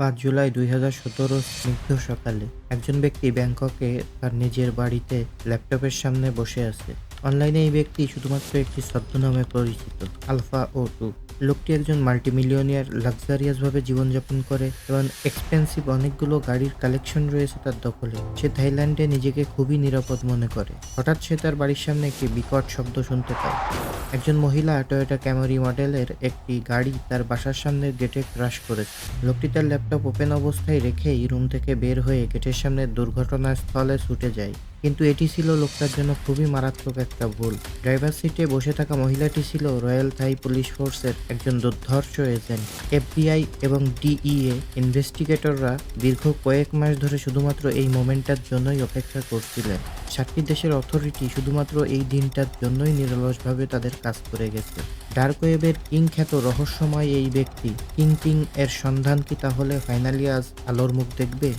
৫ জুলাই ২০১৭ স্নিগ্ধ সকালে একজন ব্যক্তি ব্যাংককে তার নিজের বাড়িতে ল্যাপটপের সামনে বসে আছে। অনলাইনে এই ব্যক্তি শুধুমাত্র একটি ছদ্মনামে পরিচিত, আলফা ও টু। লোকটি একজন মাল্টিমিলিয়নিয়ার, লাক্সারিয়াসভাবে জীবনযাপন করে এবং এক্সপেন্সিভ অনেকগুলো গাড়ির কালেকশন রয়েছে তার দখলে। সে থাইল্যান্ডে নিজেকে খুবই নিরাপদ মনে করে। হঠাৎ সে তার বাড়ির সামনে একটি বিকট শব্দ শুনতে পায়। একজন মহিলা টয়োটা ক্যামরি মডেলের একটি গাড়ি তার বাসার সামনের গেটে ক্রাশ করেছে। লোকটি তার ল্যাপটপ ওপেন অবস্থায় রেখেই রুম থেকে বের হয়ে গেটের সামনে দুর্ঘটনাস্থলে ছুটে যায়। কিন্তু এটি ছিল লোকটার জন্য খুবই মারাত্মক একটা ভুল। ড্রাইভার সিটে বসে থাকা মহিলাটি ছিল রয়্যাল থাই পুলিশ ফোর্সের একজন দুর্ধর্ষ এজেন্ট। এফবিআই এবং ডিইএ ইনভেস্টিগেটররা দীর্ঘ কয়েক মাস ধরে শুধুমাত্র এই মোমেন্টটার জন্যই অপেক্ষা করছিলেন। 7টি দেশের অথরিটি শুধুমাত্র এই দিনটার জন্যই নিরলসভাবে তাদের কাজ করে গেছে। ডার্ক ওয়েবের কিং খ্যাত রহস্যময় এই ব্যক্তি কিংপিং এর সন্ধান কি তাহলে ফাইনালি আজ আলোর মুখ দেখবে?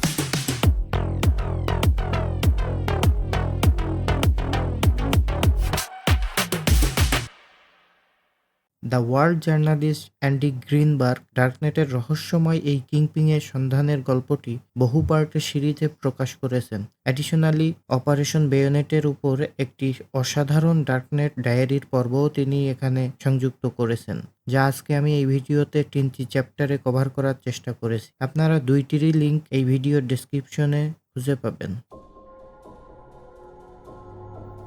The world journalist Andy Greenberg ডার্কনেটের রহস্যময় এই কিংপিংয়ের সন্ধানের গল্পটি বহু পার্টের সিরিজে প্রকাশ করেছেন। অ্যাডিশনালি, অপারেশন বেয়োনেটের উপর একটি অসাধারণ ডার্কনেট ডায়েরির পর্বও তিনি এখানে সংযুক্ত করেছেন, যা আজকে আমি এই ভিডিওতে 3টি চ্যাপ্টারে কভার করার চেষ্টা করেছি। আপনারা দুইটিরই লিঙ্ক এই ভিডিওর ডেসক্রিপশনে খুঁজে পাবেন।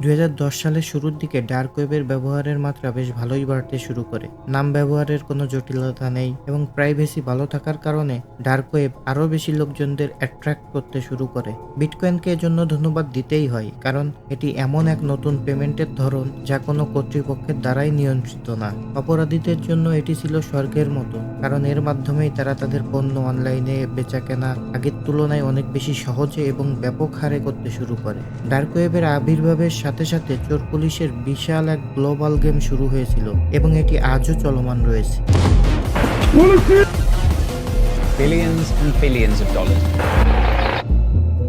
২০১০ সালের শুরুর দিকে ডার্ক ওয়েবের ব্যবহারের মাত্রা বেশ ভালোই বাড়তে শুরু করে। নাম ব্যবহারের কোনো জটিলতা নেই এবং প্রাইভেসি ভালো থাকার কারণে ডার্ক ওয়েব আরও বেশি লোকজনদের অ্যাট্রাক্ট করতে শুরু করে। বিটকয়েনকে এজন্য ধন্যবাদ দিতেই হয়, কারণ এটি এমন এক নতুন পেমেন্টের ধরন যা কোনো কর্তৃপক্ষের দ্বারাই নিয়ন্ত্রিত না। অপরাধীদের জন্য এটি ছিল স্বর্গের মতো, কারণ এর মাধ্যমেই তারা তাদের পণ্য অনলাইনে বেচাকেনা আগের তুলনায় অনেক বেশি সহজে এবং ব্যাপক হারে করতে শুরু করে। ডার্ক ওয়েবের আবির্ভাবের সাথে সাথে চোর পুলিশের বিশাল এক গ্লোবাল গেম শুরু হয়েছিল এবং এটি আজও চলমান রয়েছে। Billions and billions of dollars.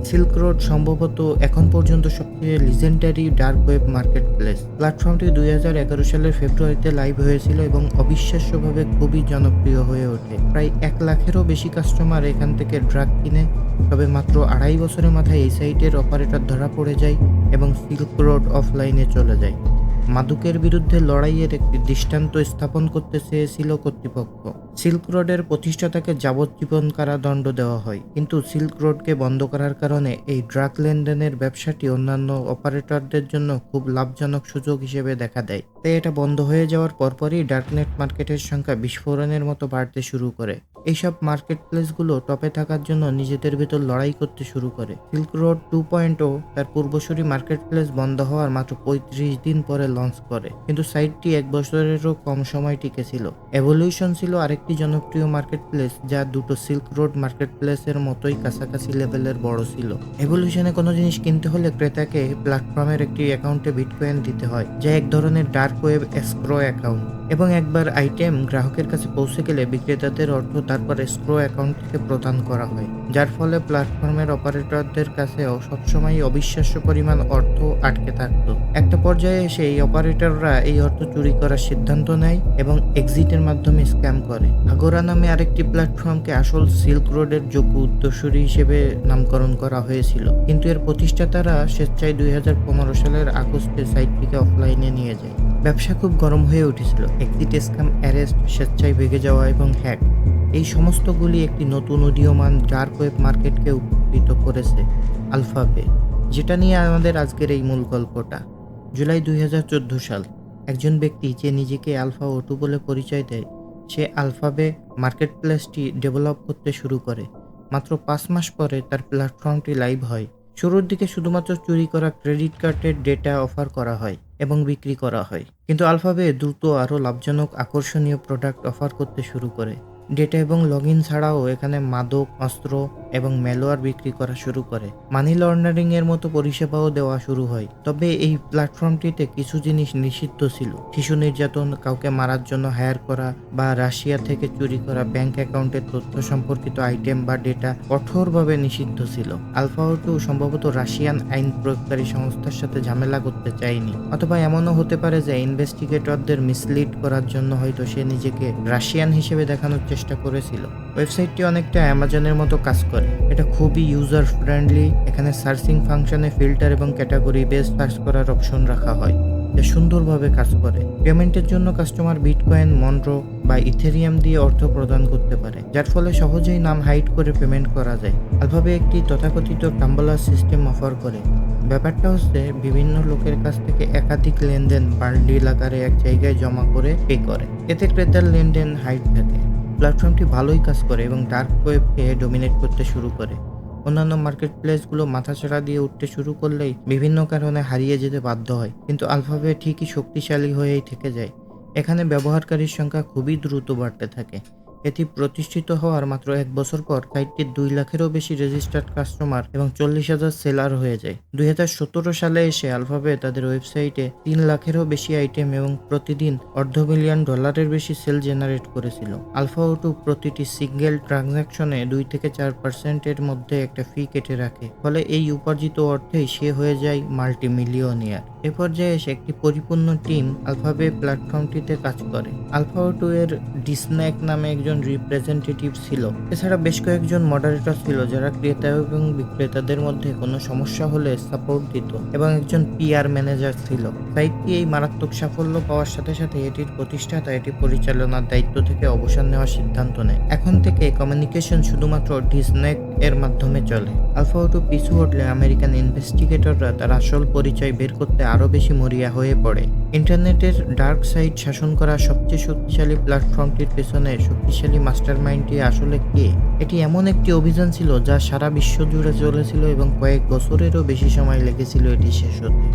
Silk road সম্ভবত এখন পর্যন্ত সবচেয়ে legendary dark web market place. প্ল্যাটফর্মটি 2011 সালের ফেব্রুয়ারিতে লাইভ হয়েছিল এবং অবিশ্বাস্যভাবে খুবই জনপ্রিয় হয়ে ওঠে। প্রায় 1 লাখেরও বেশি কাস্টমার এখান থেকে ড্রাগ কিনে। তবে মাত্র 2.5 বছরের মাথায় এই সাইটের অপারেটর ধরা পড়ে যায় এবং সিল্ক রোড অফলাইনে চলে যায়। মাদকের বিরুদ্ধে লড়াইয়ের একটি দৃষ্টান্ত স্থাপন করতে চেয়েছিল কর্তৃপক্ষ। সিল্ক রোডের প্রতিষ্ঠাতাকে যাবজ্জীবন কারাদণ্ড দেওয়া হয়, কিন্তু সিল্ক রোডকে বন্ধ করার কারণে এই ড্রাগ লেনদেনের ব্যবসাটি অন্যান্য অপারেটরদের জন্য খুব লাভজনক সুযোগ হিসেবে দেখা দেয়। তাই এটা বন্ধ হয়ে যাওয়ার পরপরই ডার্কনেট মার্কেটের সংখ্যা বিস্ফোরণের মতো বাড়তে শুরু করে। এইসব মার্কেট প্লেসগুলো টপে থাকার জন্য নিজেদের ভেতর লড়াই করতে শুরু করে। সিল্ক রোড 2.0 তার পূর্বসূরি মার্কেট প্লেস বন্ধ হওয়ার মাত্র 35 দিন পরে লঞ্চ করে, কিন্তু সাইটটি 1 বছরেরও কম সময় টিকেছিল। এভলিউশন ছিল আরেকটি জনপ্রিয় মার্কেট প্লেস যা দুটো সিল্ক রোড মার্কেট প্লেসের মতোই কাছাকাছি লেভেলের বড় ছিল। এভলিউশনে কোনো জিনিস কিনতে হলে ক্রেতাকে প্ল্যাটফর্মের একটি অ্যাকাউন্টে বিটকয়েন দিতে হয়, যা এক ধরনের ডার্ক ওয়েব এসক্রো অ্যাকাউন্ট, এবং একবার আইটেম গ্রাহকের কাছে পৌঁছে গেলে বিক্রেতাদের অর্থ তারপর এসক্রো অ্যাকাউন্ট থেকে প্রদান করা হয়, যার ফলে প্ল্যাটফর্মের অপারেটরদের কাছেও সবসময় অবিশ্বাস্য পরিমাণ অর্থ আটকে থাকত। একটা পর্যায়ে এসে এই অপারেটররা এই অর্থ চুরি করার সিদ্ধান্ত নেয় এবং এক্সিটের মাধ্যমে স্ক্যাম করে। আগোরা নামে আরেকটি প্ল্যাটফর্মকে আসল সিল্ক রোডের যোগ্য উত্তরসূরি হিসেবে নামকরণ করা হয়েছিল, কিন্তু এর প্রতিষ্ঠাতারা স্বেচ্ছায় 2015 সালের আগস্টে সাইটটিকে অফলাইনে নিয়ে যায়। ব্যবসা খুব গরম হয়ে উঠেছিল। এক্সিট, স্ক্যাম, অ্যারেস্ট, স্বেচ্ছায় ভেঙে যাওয়া এবং হ্যাক, এই সমস্তগুলি একটি নতুন উদীয়মান ডার্ক ওয়েব মার্কেটকে উপকৃত করেছে। আলফাবে, যেটা নিয়ে আমাদের আজকের এই মূল গল্পটা। জুলাই 2014 সাল। একজন ব্যক্তি যে নিজেকে আলফা ও টু বলে পরিচয় দেয়, সে আলফাবে মার্কেট প্লেসটি ডেভেলপ করতে শুরু করে। মাত্র 5 মাস পরে তার প্ল্যাটফর্মটি লাইভ হয়। শুরুর দিকে শুধুমাত্র চুরি করা ক্রেডিট কার্ডের ডেটা অফার করা হয় এবং বিক্রি করা হয়, কিন্তু আলফাবে দ্রুত আরও লাভজনক আকর্ষণীয় প্রোডাক্ট অফার করতে শুরু করে। ডেটা এবং লগ ইন ছাড়াও এখানে মাদক, অস্ত্র এবং ম্যালওয়্যার বিক্রি করা শুরু করে। মানি লন্ডারিং এর মতো পরিষেবাও দেওয়া শুরু হয়। তবে এই প্ল্যাটফর্মটিতে কিছু জিনিস নিষিদ্ধ ছিল। শিশু নির্যাতন, কাউকে মারার জন্য হায়ার করা, বা রাশিয়া থেকে চুরি করা ব্যাংক অ্যাকাউন্টের তথ্য সম্পর্কিত আইটেম বা ডেটা কঠোরভাবে নিষিদ্ধ ছিল। আলফা টু সম্ভবত রাশিয়ান আইন প্রয়োগকারী সংস্থার সাথে ঝামেলা করতে চায়নি, অথবা এমনও হতে পারে যে ইনভেস্টিগেটরদের মিসলিড করার জন্য হয়তো সে নিজেকে রাশিয়ান হিসেবে দেখানোর চেষ্টা করেছিল। ওয়েবসাইটটি অনেকটা অ্যামাজনের মতো কাজ করে। এটা খুবই ইউজার ফ্রেন্ডলি। এখানে সার্চিং ফাংশনে ফিল্টার এবং ক্যাটাগরি বেস সার্চ করার অপশন রাখা হয়, যা সুন্দরভাবে কাজ করে। পেমেন্টের জন্য কাস্টমার বিটকয়েন, মনরো বা ইথেরিয়াম দিয়ে অর্থ প্রদান করতে পারে, যার ফলে সহজেই নাম হাইড করে পেমেন্ট করা যায়। আলফাবে একটি তথাকথিত টাম্বলার সিস্টেম অফার করে। ব্যাপারটা হচ্ছে বিভিন্ন লোকের কাছ থেকে একাধিক লেনদেন বান্ডিল আকারে এক জায়গায় জমা করে পে করে। এতে ক্রেতার লেনদেন হাইড থাকে। প্ল্যাটফর্মটি ভালোই কাজ করে এবং ডার্ক ওয়েবকে ডমিনেট করতে শুরু করে। অন্যান্য মার্কেট প্লেসগুলো মাথাচাড়া দিয়ে উঠতে শুরু করলেই বিভিন্ন কারণে হারিয়ে যেতে বাধ্য হয়, কিন্তু আলফাবে ঠিকই শক্তিশালী হয়েই থেকে যায়। এখানে ব্যবহারকারীর সংখ্যা খুবই দ্রুত বাড়তে থাকে। এটি প্রতিষ্ঠিত হওয়ার মাত্র 1 বছর পর সাইটটির 2 লাখেরও বেশি রেজিস্টার্ড কাস্টমার এবং 40,000 সেলার হয়ে যায়। 2017 সালে এসে আলফাবে তাদের ওয়েবসাইটে 3 লাখেরও বেশি আইটেম এবং প্রতিদিন $500,000,000 বেশি সেল জেনারেট করেছিল। আলফা O2 প্রতিটি সিঙ্গেল ট্রানজাকশনে 2 থেকে 4% এর মধ্যে একটা ফি কেটে রাখে, ফলে এই উপার্জিত অর্থেই সে হয়ে যায় মাল্টিমিলিয়নিয়ার। এ পর্যায়ে এসে একটি পরিপূর্ণ টিম আলফাবে প্ল্যাটফর্মটিতে কাজ করে। আলফা O2 এর ডিসন্যাক নামে একজন রিপ্রেজেন্টেটিভ ছিল। এছাড়া বেশ কয়েকজন মডারেটর ছিল যারা ক্রেতা এবং বিক্রেতাদের মধ্যে কোনো সমস্যা হলে সাপোর্ট দিত, এবং একজন PR ম্যানেজার ছিল। সাইটটি এই মারাত্মক সাফল্য পাওয়ার সাথে সাথে এটির প্রতিষ্ঠাতা এটি পরিচালনার দায়িত্ব থেকে অবসর নেওয়ার সিদ্ধান্ত নেয়। এখন থেকে কমিউনিকেশন শুধুমাত্র ডিসন্যাক এর মাধ্যমে চলে। আলফা O2 পিছু হটলে আমেরিকান ইনভেস্টিগেটররা তার আসল পরিচয় বের করতে আরও বেশি মরিয়া হয়ে পড়ে। ইন্টারনেটের ডার্ক সাইট শাসন করা সবচেয়ে শক্তিশালী প্ল্যাটফর্মটির পেছনে শক্তিশালী মাস্টারমাইন্ডটি আসলে কে? এটি এমন একটি অভিযান ছিল যা সারা বিশ্ব জুড়ে চলেছিল এবং কয়েক বছরেরও বেশি সময় লেগেছিল এটি শেষ হতে।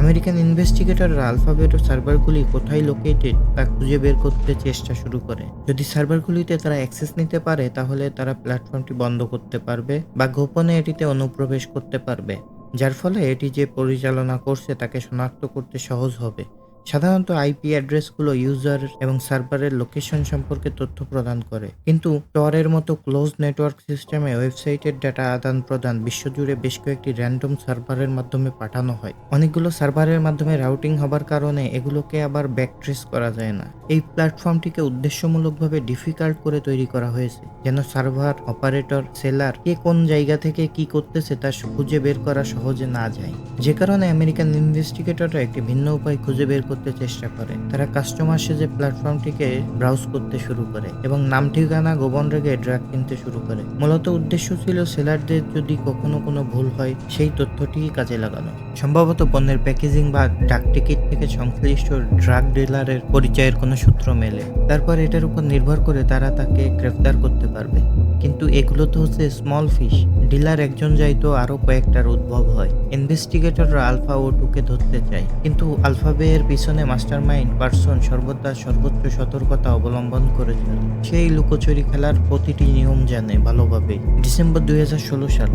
আমেরিকান ইনভেস্টিগেটররা আলফাবেট সার্ভারগুলি কোথায় লোকেটেড তা খুঁজে বের করতে চেষ্টা শুরু করে। যদি সার্ভারগুলিতে তারা অ্যাক্সেস নিতে পারে, তাহলে তারা প্ল্যাটফর্মটি বন্ধ করতে পারবে বা গোপনে এটিতে অনুপ্রবেশ করতে পারবে, যার ফলে এটি যে পরিচালনা করছে তাকে শনাক্ত করতে সহজ হবে। সাধারণত IP অ্যাড্রেসগুলো ইউজার এবং সার্ভারের লোকেশন সম্পর্কে তথ্য প্রদান করে, কিন্তু টরের মতো ক্লোজ নেটওয়ার্ক সিস্টেমে ওয়েবসাইটের ডেটা আদান প্রদান বিশ্বজুড়ে বেশ কয়েকটি র্যান্ডম সার্ভারের মাধ্যমে পাঠানো হয়। অনেকগুলো সার্ভারের মাধ্যমে রাউটিং হবার কারণে এগুলোকে আবার ব্যাকট্রেস করা যায় না। এই প্ল্যাটফর্মটিকে উদ্দেশ্যমূলকভাবে ডিফিকাল্ট করে তৈরি করা হয়েছে, যেন সার্ভার, অপারেটর, সেলার কে কোন জায়গা থেকে কি করতেছে তা খুঁজে বের করা সহজে না যায়। যে কারণে আমেরিকান ইনভেস্টিগেটররা একটি ভিন্ন উপায় খুঁজে বের করতে চেষ্টা করে। তারা কাস্টমার সেজে প্ল্যাটফর্মটিকে ব্রাউজ করতে শুরু করে এবং নাম ঠিকানা গোপন রেখে ড্রাগ কিনতে শুরু করে। মূলত উদ্দেশ্য ছিল সেলারদের যদি কখনো কোনো ভুল হয় সেই তথ্যটি কাজে লাগানো। সম্ভবত পণ্যের প্যাকেজিং বা ডাক টিকিট থেকে সংশ্লিষ্ট ড্রাগ ডিলারের পরিচয়ের কোনো সূত্র মেলে। তারপর এটার উপর নির্ভর করে তারা তাকে গ্রেফতার করতে পারবে। কিন্তু এগুলো তো হচ্ছে স্মল ফিশ। ডিলার একজন যায় তো আরো কয়েকটার উদ্ভব হয়। ইনভেস্টিগেটররা আলফা O2কে ধরতে চায়, কিন্তু আলফাবে এর পিছনে মাস্টারমাইন্ড পারসন সর্বদা সর্বোচ্চ সতর্কতা অবলম্বন করেছিল। সেই লুকোচুরি খেলার প্রতিটি নিয়ম জানে ভালোভাবে। ডিসেম্বর 2016 সাল,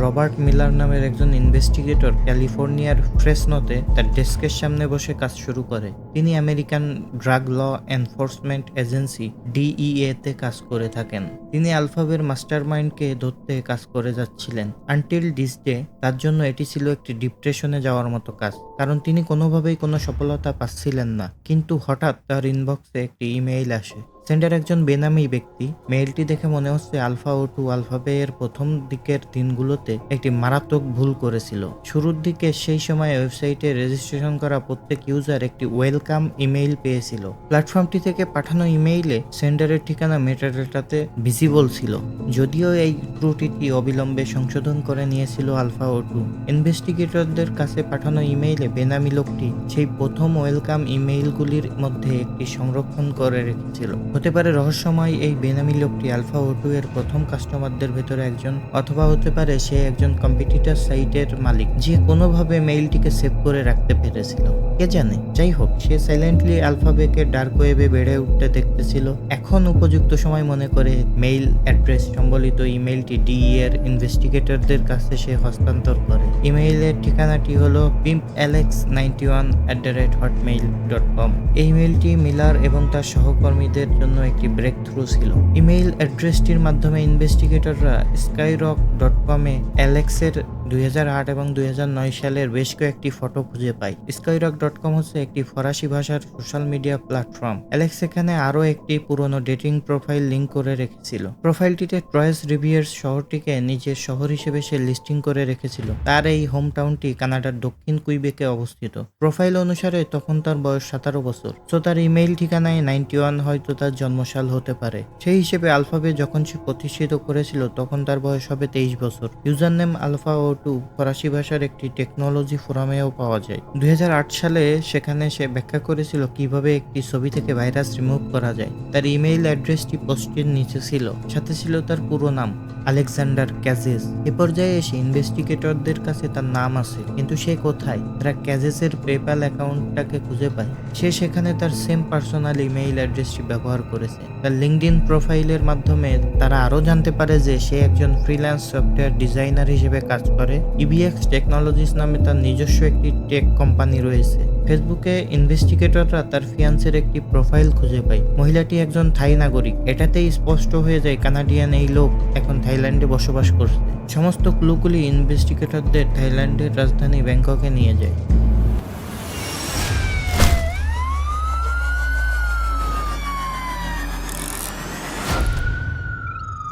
রবার্ট মিলার নামের একজন ইনভেস্টিগেটর ক্যালিফোর্নিয়ার ফ্রেসনোতে তার ডেস্কের সামনে বসে কাজ শুরু করে। তিনি American drug law enforcement agency DEA তে কাজ করে থাকেন। তিনি আলফাবের মাস্টারমাইন্ডকে ধরতে কাজ করে যাচ্ছিলেন। আনটিল দিস ডে তার জন্য এটি ছিল একটি ডিপ্রেশনে যাওয়ার মতো কাজ, কারণ তিনি কোনোভাবেই কোনো সফলতা পাচ্ছিলেন না। কিন্তু হঠাৎ তার ইনবক্সে একটি ইমেইল আসে। সেন্ডার একজন বেনামি ব্যক্তি। মেইলটি দেখে মনে হচ্ছে আলফা O2 আলফাবে এর প্রথম দিকের দিনগুলোতে একটি মারাত্মক ভুল করেছিল। শুরুর দিকে সেই সময় ওয়েবসাইটে রেজিস্ট্রেশন করা প্রত্যেক ইউজার একটি ওয়েলকাম ইমেইল পেয়েছিল। প্ল্যাটফর্মটি থেকে পাঠানো ইমেইলে সেন্ডারের ঠিকানা মেটাডেটাতে ভিজিবল ছিল, যদিও এই ত্রুটিটি অবিলম্বে সংশোধন করে নিয়েছিল আলফা O2। ইনভেস্টিগেটরদের কাছে পাঠানো ইমেইলে বেনামি লোকটি সেই প্রথম ওয়েলকাম ইমেইলগুলির মধ্যে একটি সংরক্ষণ করে রেখেছিল। হতে পারে রহস্যময় এই বেনামি লোকটি আলফা O2 এর প্রথম কাস্টমারদের ভেতরে একজন, অথবা হতে পারে সে একজন কম্পিটিটর সাইটের মালিক যে কোনোভাবে মেইলটিকে সেভ করে রাখতে পেরেছিল। কে জানে। যাই হোক, সে সাইলেন্টলি আলফাবেকে ডার্ক ওয়েবে বেড়ে উঠতে দেখতেছিল। এখন উপযুক্ত সময় মনে করে মেইল অ্যাড্রেস সম্বলিত ইমেইলটি DEA এর ইনভেস্টিগেটরদের কাছে সে হস্তান্তর করে। ইমেইলের ঠিকানাটি হলো pimpalex91@hotmail.com। এই মেইলটি মিলার এবং তার সহকর্মীদের জন্য একটি ব্রেক থ্রু ছিল। ইমেইল অ্যাড্রেসটির মাধ্যমে ইনভেস্টিগেটররা skyrok.com-এ অ্যালেক্সের 2008 এবং 2009 সালের বেশ কয়েকটি ফটো খুঁজে পায়। Skyrock.com হচ্ছে একটি ফরাসি ভাষার সোশ্যাল মিডিয়া প্ল্যাটফর্ম। অ্যালেক্স এখানে আরও একটি পুরনো ডেটিং প্রোফাইল লিঙ্ক করে রেখেছিল। প্রোফাইলটিতে ট্রয়েস রিভিয়ার্স শহরটিকে নিজের শহর হিসেবে সে লিস্টিং করে রেখেছিল। তার এই হোম টাউনটি কানাডার দক্ষিণ কুইবেকে অবস্থিত। প্রোফাইল অনুসারে তখন তার বয়স 17 বছর। তো তার ইমেইল ঠিকানায় 91 হয়তো তার জন্মসাল হতে পারে। সেই হিসেবে আলফাবে যখন সে প্রতিষ্ঠিত করেছিল তখন তার বয়স হবে 23 বছর। ইউজার নেম আলফা02 ফরাসি ভাষার একটি টেকনোলজি ফোরামেও পাওয়া যায়। 2008 সালে সেখানে সে ব্যাখ্যা করেছিল কিভাবে একটি ছবি থেকে ভাইরাস রিমুভ করা যায়। তার ইমেইল অ্যাড্রেসটি পোস্টের নিচে ছিল, সাথে ছিল তার পুরো নাম আলেকজান্ডার ক্যাজেস। এ পর্যায়ে এসে ইনভেস্টিগেটরদের কাছে তার নাম আছে, কিন্তু সে কোথায়? তারা ক্যাজেসের পেপ্যাল অ্যাকাউন্টটাকে খুঁজে পায়। সে সেখানে তার সেম পার্সোনাল ইমেইল অ্যাড্রেসটি ব্যবহার করেছে। তার লিঙ্কডইন প্রোফাইলের মাধ্যমে তারা আরও জানতে পারে যে সে একজন ফ্রিল্যান্স সফটওয়্যার ডিজাইনার হিসেবে কাজ করে। ইবিএক্স টেকনোলজিস নামে তার নিজস্ব একটি টেক কোম্পানি রয়েছে। ফেসবুকে ইনভেস্টিগেটররা তার ফিয়ান্সের একটি প্রোফাইল খুঁজে পায়। মহিলাটি একজন থাই নাগরিক। এটাতেই স্পষ্ট হয়ে যায় কানাডিয়ান এই লোক এখন থাইল্যান্ডে বসবাস করছে। সমস্ত ক্লুগুলি ইনভেস্টিগেটরদের থাইল্যান্ডের রাজধানী ব্যাংককে নিয়ে যায়।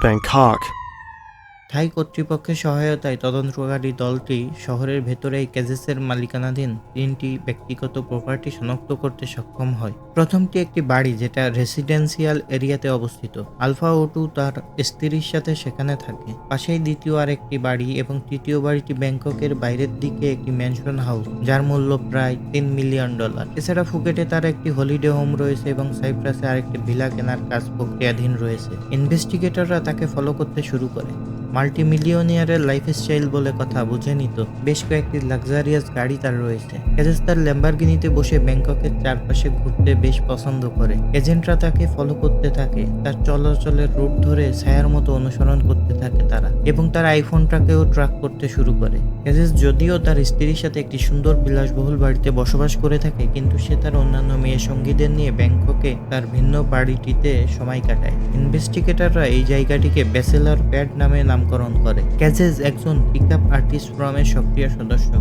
Bangkok. থাই কর্তৃপক্ষের সহায়তায় তদন্তকারী দলটি শহরের ভেতরে এই ক্যাজেসের মালিকানাধীন 3টি ব্যক্তিগত প্রপার্টি শনাক্ত করতে সক্ষম হয়। প্রথমটি একটি বাড়ি যেটা রেসিডেন্সিয়াল এরিয়াতে অবস্থিত। আলফা02 তার স্ত্রীর সাথে সেখানে থাকে। পাশেই দ্বিতীয় আরেকটি বাড়ি এবং তৃতীয় বাড়িটি ব্যাংককের বাইরের দিকে একটি ম্যানশন হাউস, যার মূল্য প্রায় $3 মিলিয়ন। এছাড়া ফুকেটে তার একটি হলিডে হোম রয়েছে এবং সাইপ্রাসে আরেকটি ভিলা কেনার কাজ প্রক্রিয়াধীন রয়েছে। ইনভেস্টিগেটররা তাকে ফলো করতে শুরু করে। মাল্টিমিলিয়নিয়ারের লাইফস্টাইল বলে কথা বুঝেনি তো। বেশ কয়েকটি লাক্সারিয়াস গাড়ি তার রয়েছে। ক্যাজেস তার ল্যাম্বরগিনিতে বসে ব্যাংককের চারপাশে ঘুরতে বেশ পছন্দ করে। এজেন্টরা তাকে ফলো করতে থাকে। তার চলাচলের রুট ধরে ছায়ার মতো অনুসরণ করতে থাকে তারা, এবং তার আইফোনটাকেও ট্র্যাক করতে শুরু করে। ক্যাজেস যদিও তার স্ত্রীর সাথে একটি সুন্দর বিলাসবহুল বাড়িতে বসবাস করে থাকে, কিন্তু সে তার অন্যান্য মেয়ে সঙ্গীদের নিয়ে ব্যাংককে তার ভিন্ন বাড়িটিতে সময় কাটায়। ইনভেস্টিগেটররা এই জায়গাটিকে ব্যাচেলার প্যাড নামে নামকরণ করে। ক্যাজেস একজন পিকআপ আর্টিস্ট ফোরামের সক্রিয় সদস্য।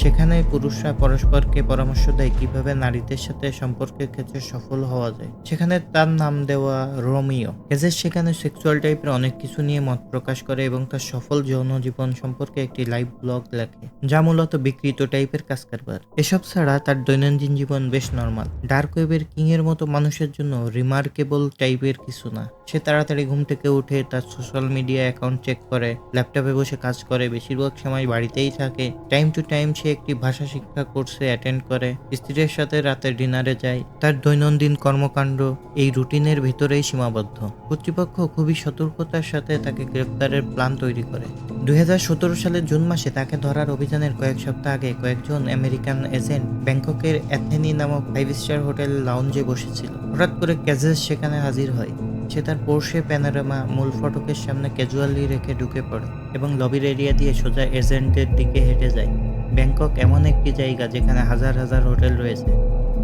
সেখানে পুরুষরা পরস্পরকে পরামর্শ দেয় কিভাবে নারীদের সাথে সম্পর্কের ক্ষেত্রে সফল হওয়া যায়। সেখানে তার নাম দেওয়া রোমিও। ক্যাজেস সেখানে সেক্সুয়াল টাইপের অনেক কিছু নিয়ে মত প্রকাশ করে এবং তার সফল যৌন জীবন সম্পর্কে একটি লাইভ ব্লগ লেখে, যা মূলত বিকৃত টাইপের কাজ কারবার। এসব ছাড়া তার দৈনন্দিন জীবন বেশ নর্মাল। ডার্ক ওয়েবের কিং এর মতো মানুষের জন্য রিমার্কেবল টাইপের কিছু না। সে তাড়াতাড়ি ঘুম থেকে উঠে তার সোশ্যাল মিডিয়া অ্যাকাউন্ট চেক করে, ল্যাপটপে বসে কাজ করে, বেশিরভাগ সময় বাড়িতেই থাকে। টাইম টু টাইম সে একটি ভাষা শিক্ষা কোর্সে অ্যাটেন্ড করে, স্ত্রীর সাথে রাতে ডিনারে যায়। তার দৈনন্দিন কর্মকাণ্ড এই রুটিনের ভিতরেই সীমাবদ্ধ। কর্তৃপক্ষ খুবই সতর্কতার সাথে তাকে গ্রেপ্তারের প্ল্যান তৈরি করে। 2017 সালের জুন মাসে তাকে ধরার অভিযানের কয়েক সপ্তাহ আগে কয়েকজন আমেরিকান এজেন্ট ব্যাংককের অ্যাথেনি নামক 5 স্টার হোটেল লাউঞ্জে বসেছিল। হঠাৎ করে ক্যাজেস সেখানে হাজির হয়। সে তার পোর্শে প্যানোরামা মূল ফটকের সামনে ক্যাজুয়ালি রেখে ঢুকে পড়ে এবং লবির এরিয়া দিয়ে সোজা এজেন্টের দিকে হেঁটে যায়। ব্যাংকক এমন একটি জায়গা যেখানে হাজার হাজার হোটেল রয়েছে।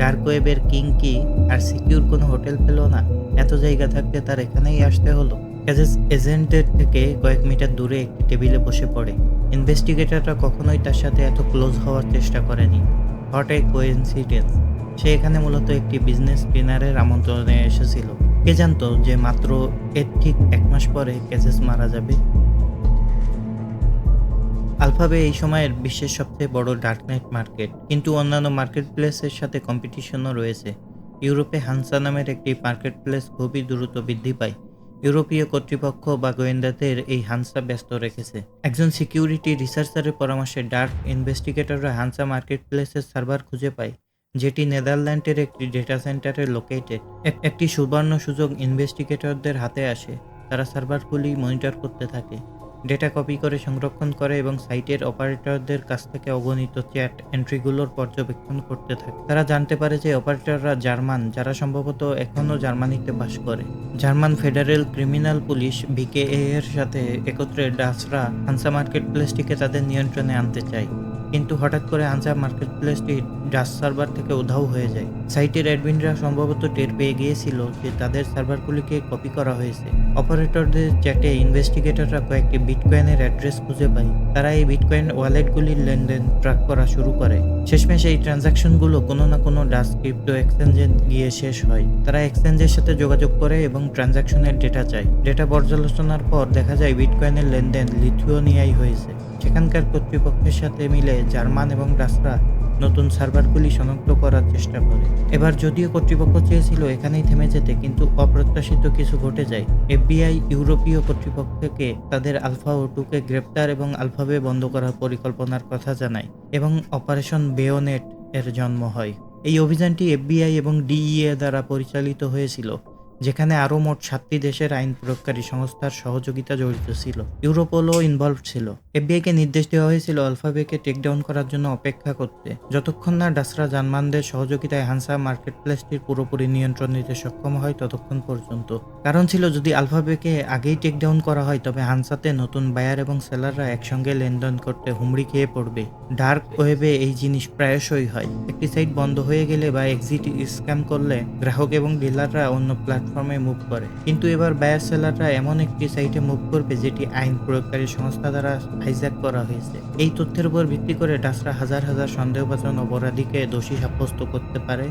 ডার্ক ওয়েবের কিং কি আর সিকিউর কোনো হোটেল পেল না? এত জায়গা থাকতে তার এখানেই আসতে হলো। ক্যাজেস এজেন্টের থেকে কয়েক মিটার দূরে একটি টেবিলে বসে পড়ে। ইনভেস্টিগেটররা কখনোই তার সাথে এত ক্লোজ হওয়ার চেষ্টা করেনি। What a coincidence! সে এখানে মূলত একটি বিজনেস ডিনারের আমন্ত্রণে এসেছিল। কে জানতো যে মাত্র এর ঠিক 1 মাস পরে ক্যাজেস মারা যাবে। আলফাবে এই সময়ের বিশ্বের সবচেয়ে বড় ডার্কনেট মার্কেট, কিন্তু অন্যান্য মার্কেট প্লেসের সাথে কম্পিটিশনও রয়েছে। ইউরোপে হানসা নামের একটি মার্কেট প্লেস খুবই দ্রুত বৃদ্ধি পায়। ইউরোপীয় কর্তৃপক্ষ বা গোয়েন্দাদের এই হানসা ব্যস্ত রেখেছে। একজন সিকিউরিটি রিসার্চারের পরামর্শে ডার্ক ইনভেস্টিগেটররা হানসা মার্কেট প্লেসের সার্ভার খুঁজে পায়, যেটি নেদারল্যান্ডের একটি ডেটা সেন্টারে লোকেটেড। একটি সুবর্ণ সুযোগ ইনভেস্টিগেটরদের হাতে আসে। তারা সার্ভারগুলি মনিটর করতে থাকে, ডেটা কপি করে সংরক্ষণ করে এবং সাইটের অপারেটরদের কাছ থেকে অগণিত চ্যাট এন্ট্রিগুলোর পর্যবেক্ষণ করতে থাকে। তারা জানতে পারে যে অপারেটররা জার্মান, যারা সম্ভবত এখনও জার্মানিতে বাস করে। জার্মান ফেডারেল ক্রিমিনাল পুলিশ ভিকেএ এর সাথে একত্রে ডাচরা হানসা মার্কেট প্লেসটিকে তাদের নিয়ন্ত্রণে আনতে চায়। কিন্তু হঠাৎ করে হানসা মার্কেট প্লেসটি ডাস সার্ভার থেকে উধাও হয়ে যায়। সাইটের অ্যাডমিনরা সম্ভবত টের পেয়ে গিয়েছিল যে তাদের সার্ভারগুলিকে কপি করা হয়েছে। অপারেটরদের চ্যাটে ইনভেস্টিগেটররা কয়েকটি বিটকয়েনের অ্যাড্রেস খুঁজে পায়। তারা এই বিটকয়েন ওয়ালেটগুলির লেনদেন ট্র্যাক করা শুরু করে। শেষমেশ এই ট্রানজাকশনগুলো কোনো না কোনো ডাস ক্রিপ্টো এক্সচেঞ্জে গিয়ে শেষ হয়। তারা এক্সচেঞ্জের সাথে যোগাযোগ করে এবং ট্রানজাকশনের ডেটা চায়। ডেটা পর্যালোচনার পর দেখা যায় বিটকয়েনের লেনদেন লিথুয়ানিয়ায় হয়েছে। সেখানকার কর্তৃপক্ষের সাথে মিলে জার্মান এবং ডাসরা নতুন সার্ভারগুলি শনাক্ত করার চেষ্টা করে। এবার যদিও কর্তৃপক্ষ চেয়েছিল এখানেই থেমে যেতে, কিন্তু অপ্রত্যাশিত কিছু ঘটে যায়। এফবিআই ইউরোপীয় কর্তৃপক্ষকে তাদের আলফা ও টুকে গ্রেপ্তার এবং আলফাবে বন্ধ করার পরিকল্পনার কথা জানায় এবং অপারেশন বেয়োনেট এর জন্ম হয়। এই অভিযানটি এফবিআই এবং ডিইএ দ্বারা পরিচালিত হয়েছিল, যেখানে আরও মোট 7টি দেশের আইন প্রয়োগকারী সংস্থার সহযোগিতা জড়িত ছিল। ইউরোপলও ইনভলভ ছিল। এফবিআইকে নির্দেশ দেওয়া হয়েছিল আলফাবেকে টেকডাউন করার জন্য অপেক্ষা করতে, যতক্ষণ না ডাসরা জার্মানদের সহযোগিতায় হানসা মার্কেট প্লেসটির পুরোপুরি নিয়ন্ত্রণ নিতে সক্ষম হয় ততক্ষণ পর্যন্ত। কারণ ছিল যদি আলফাবেকে আগেই টেকডাউন করা হয় তবে হানসাতে নতুন বায়ার এবং সেলাররা একসঙ্গে লেনদেন করতে হুমড়ি খেয়ে পড়বে। ডার্ক ওয়েবে এই জিনিস প্রায়শই হয়। একটি সাইট বন্ধ হয়ে গেলে বা এক্সিট স্ক্যাম করলে গ্রাহক এবং ডিলাররা অন্য প্ল্যাটফর্মে মুভ করে, কিন্তু এবার বায়ার সেলাররা এমন একটি সাইটে মুভ করবে যেটি আইন প্রয়োগকারী সংস্থা দ্বারা হাইজ্যাক করা হয়েছে। এই তথ্যের উপর ভিত্তি করে ডাসরা হাজার হাজার সন্দেহভাজন অপরাধীকে দোষী সাব্যস্ত করতে পারে।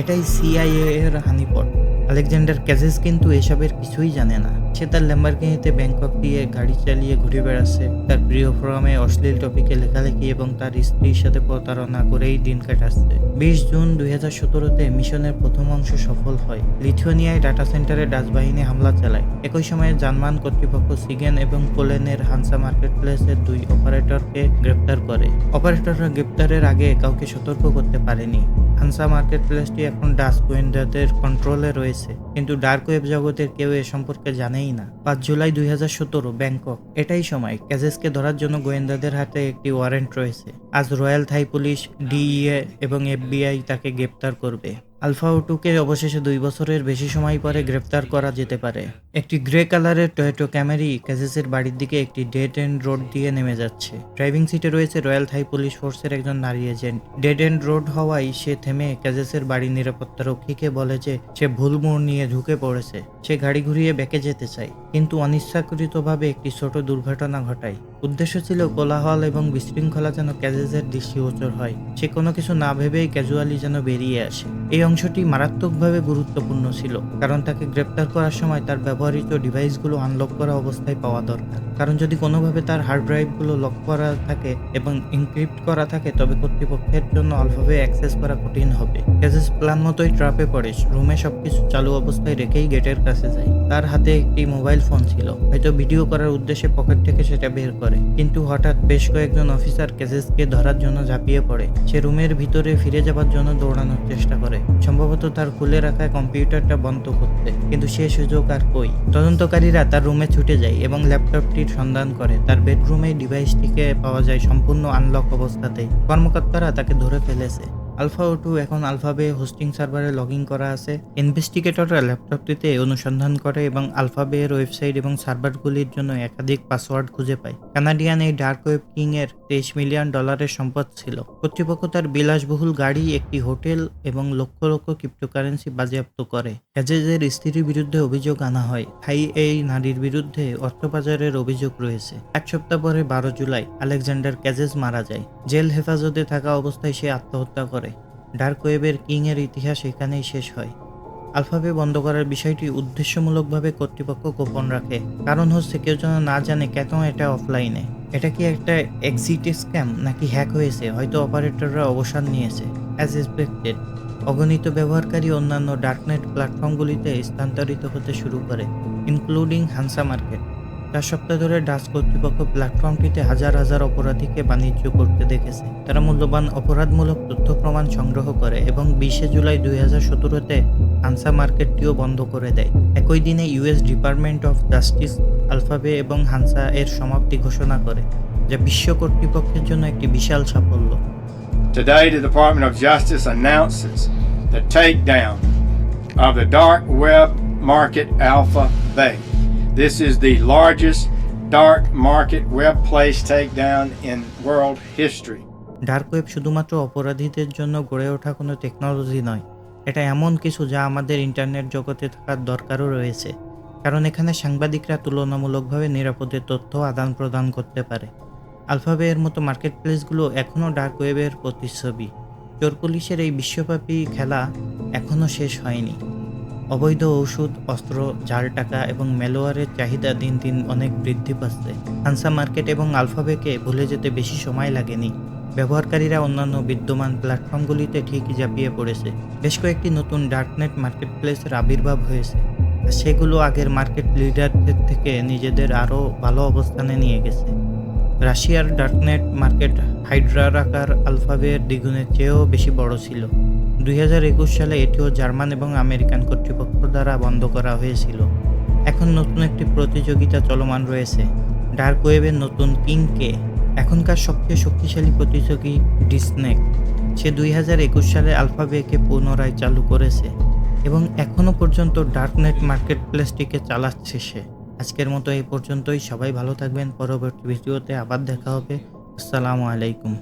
এটাই সিআইএ এর হানিপট। আলেকজান্ডার ক্যাজেস কিন্তু এসবের কিছুই জানে না। সে তার ল্যাম্বরগিনিতে ব্যাংকক দিয়ে গাড়ি চালিয়ে ঘুরে বেড়াচ্ছে, তার প্রিয় ফোরামে অশ্লীল টপিকে লেখালেখি এবং তার স্ত্রীর সাথে প্রতারণা করেই দিন কাটাচ্ছে। 20 জুন 2017-তে মিশনের প্রথম অংশ সফল হয়। লিথুয়ানিয়ায় ডাটা সেন্টারে ডাচ বাহিনী হামলা চালায়। একই সময়ে জার্মান কর্তৃপক্ষ সিগেন এবং পোল্যান্ডের হানসা মার্কেট প্লেসের 2 অপারেটরকে গ্রেপ্তার করে। অপারেটররা গ্রেপ্তারের আগে কাউকে সতর্ক করতে পারেনি। হানসা মার্কেট প্লেসটি এখন ডাচ গোয়েন্দাদের কন্ট্রোলে রয়েছে, কিন্তু ডার্ক ওয়েব জগতের কেউ এ সম্পর্কে জানেই না। 5 জুলাই 2017, ব্যাংকক। এটাই সময় ক্যাজেসকে ধরার জন্য গোয়েন্দাদের হাতে একটি ওয়ারেন্ট রয়েছে। আজ রয়্যাল থাই পুলিশ, ডিইএ এবং এফবিআই তাকে গ্রেপ্তার করবে। আলফা ও টুকে অবশেষে 2 বছরের বেশি সময় পরে গ্রেপ্তার করা যেতে পারে। একটি গ্রে কালারের টয়োটো ক্যামেরি ক্যাজেসের বাড়ির দিকে একটি ডেড এন্ড রোড দিয়ে নেমে যাচ্ছে। ড্রাইভিং সিটে রয়েছে রয়্যাল থাই পুলিশ ফোর্সের একজন নারী এজেন্ট। ডেড এন্ড রোড হওয়ায় সে থেমে ক্যাজেসের বাড়ির নিরাপত্তা রক্ষীকে বলে যে সে ভুল মোড় নিয়ে ঢুকে পড়েছে। সে গাড়ি ঘুরিয়ে ব্যাকে যেতে চায়, কিন্তু অনিচ্ছাকৃতভাবে একটি ছোট দুর্ঘটনা ঘটায়। উদ্দেশ্য ছিল কোলাহল এবং বিশৃঙ্খলা যেন ক্যাজেসের দৃষ্টিগোচর হয়। সে কোনো কিছু না ভেবেই ক্যাজুয়ালি যেন বেরিয়ে আসে। এই অংশটি মারাত্মকভাবে গুরুত্বপূর্ণ ছিল, কারণ তাকে গ্রেপ্তার করার সময় তার ব্যবহৃত ডিভাইসগুলো আনলক করা অবস্থায় পাওয়া দরকার। কারণ যদি কোনোভাবে তার হার্ড ড্রাইভগুলো লক করা থাকে এবং এনক্রিপ্ট করা থাকে তবে কর্তৃপক্ষের জন্য আলফাবে অ্যাক্সেস করা কঠিন হবে। ক্যাজেস প্ল্যান মতোই ট্র্যাপে পড়ে। রুমে সবকিছু চালু অবস্থায় রেখেই গেটের কাছে যায়। তার হাতে একটি মোবাইল ফোন ছিল, হয়তো ভিডিও করার উদ্দেশ্যে পকেট থেকে সেটা বের করে। কিন্তু হঠাৎ বেশ কয়েকজন অফিসার ক্যাজেসকে ধরার জন্য ঝাঁপিয়ে পড়ে। সে রুমের ভিতরে ফিরে যাবার জন্য দৌড়ানোর চেষ্টা করে, সম্ভবত তার খুলে রাখা কম্পিউটারটা বন্ধ করতে, কিন্তু সে সুযোগ আর কই। তদন্তকারীরা তার রুমে ছুটে যায় এবং ল্যাপটপটির সন্ধান করে। তার বেডরুমে ডিভাইসটিকে পাওয়া যায় সম্পূর্ণ আনলক অবস্থাতেই। কর্মকর্তারা তাকে ধরে ফেলেছে। আলফা ও টু এখন আলফাবে হোস্টিং সার্ভারে লগ ইন করা আছে। ইনভেস্টিগেটররা ল্যাপটপটিতে অনুসন্ধান করে এবং আলফাবে এর ওয়েবসাইট এবং সার্ভারগুলির জন্য একাধিক পাসওয়ার্ড খুঁজে পায়। কানাডিয়ান এই ডার্ক ওয়েব কিং এর $23 মিলিয়ন সম্পদ ছিল। কর্তৃপক্ষ তার বিলাসবহুল গাড়ি, একটি হোটেল এবং লক্ষ লক্ষ ক্রিপ্টোকারেন্সি বাজেয়াপ্ত করে। ক্যাজেসের স্ত্রীর বিরুদ্ধে অভিযোগ আনা হয়। থাই এই নারীর বিরুদ্ধে অর্থপাচারের অভিযোগ রয়েছে। 1 সপ্তাহ পরে 12 জুলাই আলেকজান্ডার ক্যাজেস মারা যায়। জেল হেফাজতে থাকা অবস্থায় সে আত্মহত্যা করে। ডার্ক ওয়েবের কিং এর ইতিহাস এখানেই শেষ হয়। আলফাবে বন্ধ করার বিষয়টি উদ্দেশ্যমূলকভাবে কর্তৃপক্ষ গোপন রাখে, কারণ হচ্ছে কেউ যেন না জানে কেন এটা অফলাইনে। এটা কি একটা এক্সিট স্ক্যাম নাকি হ্যাক হয়েছে? হয়তো অপারেটররা অবসান নিয়েছে। অ্যাজ এক্সপেক্টেড, অগণিত ব্যবহারকারী অন্যান্য ডার্কনেট প্ল্যাটফর্মগুলিতে স্থানান্তরিত হতে শুরু করে, ইনক্লুডিং হানসা মার্কেট। 4 সপ্তাহ ধরে ডাচ কর্তৃপক্ষ প্ল্যাটফর্মটিতে হাজার হাজার অপরাধীকে বাণিজ্য করতে দেখেছে। তারা মূল্যবান অপরাধমূলক তথ্য প্রমাণ সংগ্রহ করে এবং 20 জুলাই 2017-তে হানসা মার্কেটটিও বন্ধ করে দেয়। একই দিনে ইউএস ডিপার্টমেন্ট অফ জাস্টিস আলফাবে এবং হানসা এর সমাপ্তি ঘোষণা করে, যা বিশ্ব কর্তৃপক্ষের জন্য একটি বিশাল সাফল্য। Today, the Department of Justice announces the takedown of the dark web market Alpha Bay. This is the largest dark market web place takedown in world history. Dark web শুধুমাত্র অপরাধীদের জন্য গড়ে ওঠা কোনো টেকনোলজি নয়, এটা এমন কিছু যা আমাদের ইন্টারনেট জগতে থাকার দরকারও রয়েছে, কারণ এখানে সাংবাদিকরা তুলনামূলকভাবে নিরাপদে তথ্য আদান প্রদান করতে পারে। আলফাবে এর মতো মার্কেট প্লেসগুলো এখনও ডার্ক ওয়েবের প্রতিচ্ছবি। চোর পুলিশের এই বিশ্বব্যাপী খেলা এখনও শেষ হয়নি। অবৈধ ওষুধ, অস্ত্র, জাল টাকা এবং ম্যালওয়্যারের চাহিদা দিন দিন অনেক বৃদ্ধি পাচ্ছে। হানসা মার্কেট এবং আলফাবেকে ভুলে যেতে বেশি সময় লাগেনি। ব্যবহারকারীরা অন্যান্য বিদ্যমান প্ল্যাটফর্মগুলিতে ঠিকই ঝাঁপিয়ে পড়েছে। বেশ কয়েকটি নতুন ডার্কনেট মার্কেট প্লেসের আবির্ভাব হয়েছে, আর সেগুলো আগের মার্কেট লিডারদের থেকে নিজেদের আরও ভালো অবস্থানে নিয়ে গেছে। রাশিয়ার ডার্কনেট মার্কেট হাইড্রার আকার আলফাবের দ্বিগুণের চেয়েও বেশি বড় ছিল। 2021 সালে এটিও জার্মান এবং আমেরিকান কর্তৃপক্ষ দ্বারা বন্ধ করা হয়েছিল। এখন নতুন একটি প্রতিযোগিতা চলমান রয়েছে। ডার্ক ওয়েবের নতুন কিং কে? এখনকার সবচেয়ে শক্তিশালী প্রতিযোগী ডিসনেক। সে 2021 সালে আলফাবেকে পুনরায় চালু করেছে এবং এখনও পর্যন্ত ডার্কনেট মার্কেট প্লেসটিকে চালাচ্ছে সে। আজকের মতো এই পর্যন্তই। সবাই ভালো থাকবেন। পরবর্তী ভিডিওতে আবার দেখা হবে। আসসালামু আলাইকুম।